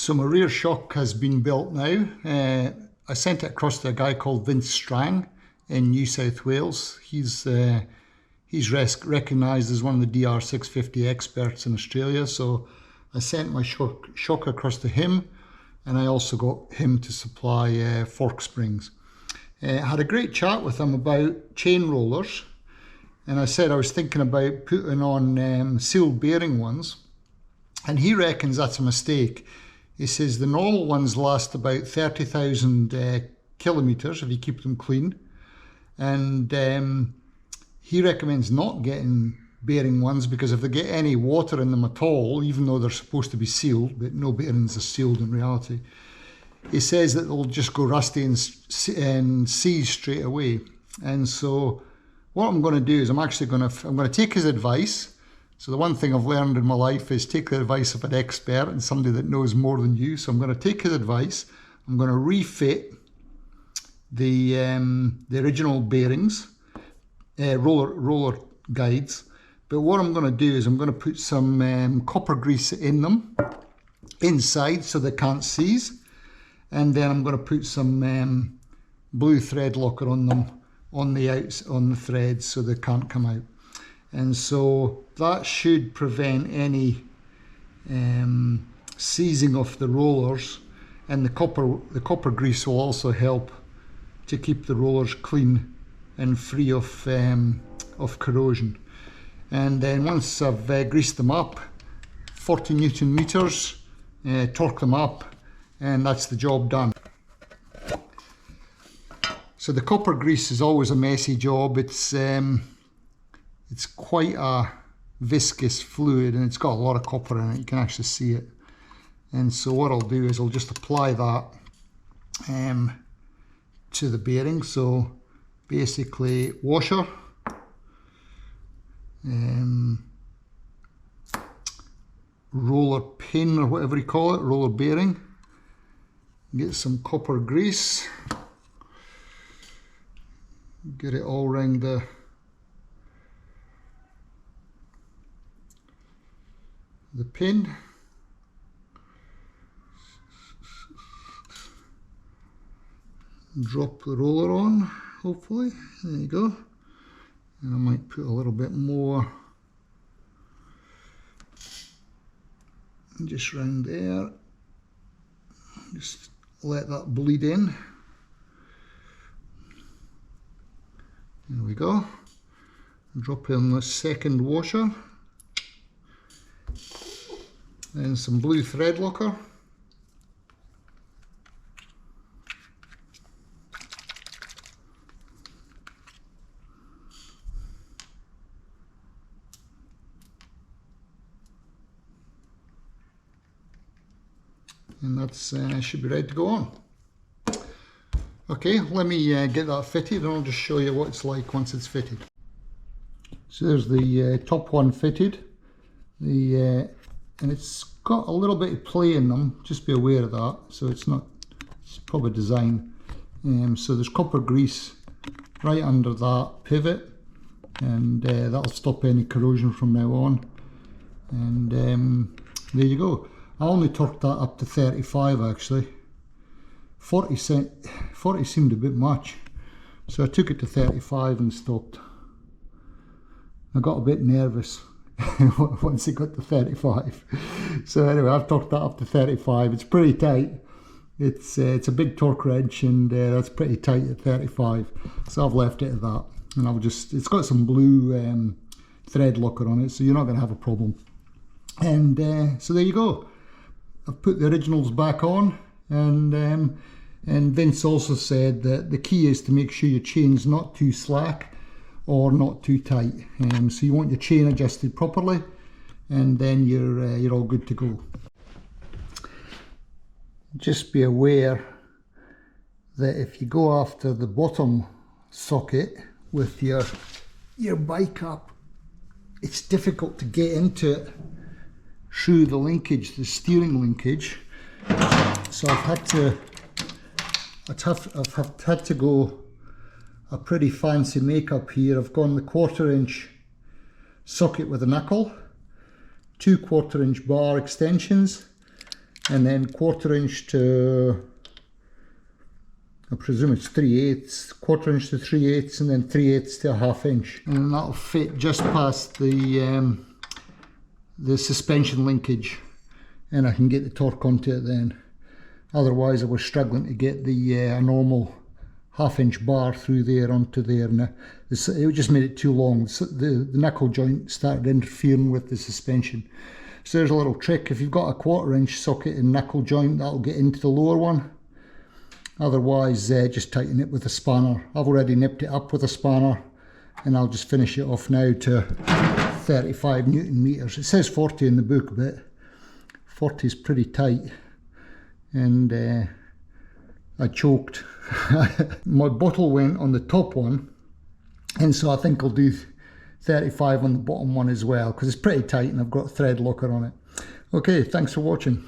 So my rear shock has been built now. I sent it across to a guy called Vince Strang in New South Wales. He's recognised as one of the DR650 experts in Australia. So I sent my shock across to him, and I also got him to supply fork springs. I had a great chat with him about chain rollers, and I said I was thinking about putting on sealed bearing ones, and he reckons that's a mistake. He says the normal ones last about 30,000 kilometres if you keep them clean, and he recommends not getting bearing ones because if they get any water in them at all, even though they're supposed to be sealed, but no bearings are sealed in reality, he says that they'll just go rusty and seize straight away. And so what I'm going to do is I'm going to take his advice. So the one thing I've learned in my life is take the advice of an expert and somebody that knows more than you. So I'm going to take his advice. I'm going to refit the original bearings, roller guides. But what I'm going to do is I'm going to put some copper grease in them inside so they can't seize. And then I'm going to put some blue thread locker on them on the threads so they can't come out. And so that should prevent any seizing of the rollers, and the copper grease will also help to keep the rollers clean and free of corrosion. And then once I've greased them up, 40 Newton meters, torque them up, and that's the job done. So the copper grease is always a messy job. It's quite a viscous fluid, and it's got a lot of copper in it. You can actually see it. And so what I'll do is I'll just apply that to the bearing. So basically washer, roller pin or whatever you call it, roller bearing. Get some copper grease, get it all around the pin. Drop the roller on, hopefully. There you go. And I might put a little bit more just round there. Just let that bleed in. There we go. Drop in the second washer. Then some blue thread locker. And that's should be ready to go on. Okay, let me get that fitted and I'll just show you what it's like once it's fitted. So there's the top one fitted, and it's got a little bit of play in them, just be aware of that. So it's probably design. So there's copper grease right under that pivot, and that'll stop any corrosion from now on. And there you go. I only torqued that up to 35 actually. 40 seemed a bit much, so I took it to 35 and stopped. I got a bit nervous once it got to 35. So anyway, I've torqued that up to 35. It's pretty tight. It's a big torque wrench, and that's pretty tight at 35. So I've left it at that, and it's got some blue thread locker on it, so you're not going to have a problem. And so there you go. I've put the originals back on, and Vince also said that the key is to make sure your chain's not too slack or not too tight. So you want your chain adjusted properly, and then you're all good to go. Just be aware that if you go after the bottom socket with your bike up, it's difficult to get into it through the linkage, the steering linkage. So I've had to go a pretty fancy makeup here. I've gone the 1/4 inch socket with a knuckle, 2 1/4 inch bar extensions, and then 1/4 inch to, I presume it's 3/8, 1/4 inch to 3/8, and then 3/8 to 1/2 inch, and that'll fit just past the suspension linkage, and I can get the torque onto it then. Otherwise I was struggling to get the a normal 1/2 inch bar through there onto there, and it just made it too long. The knuckle joint started interfering with the suspension. So there's a little trick: if you've got a 1/4 inch socket and knuckle joint, that'll get into the lower one. Otherwise just tighten it with a spanner. I've already nipped it up with a spanner, and I'll just finish it off now to 35 Newton meters. It says 40 in the book, but 40 is pretty tight, and I choked. My bottle went on the top one, and so I think I'll do 35 on the bottom one as well, because it's pretty tight and I've got a thread locker on it. Okay, thanks for watching.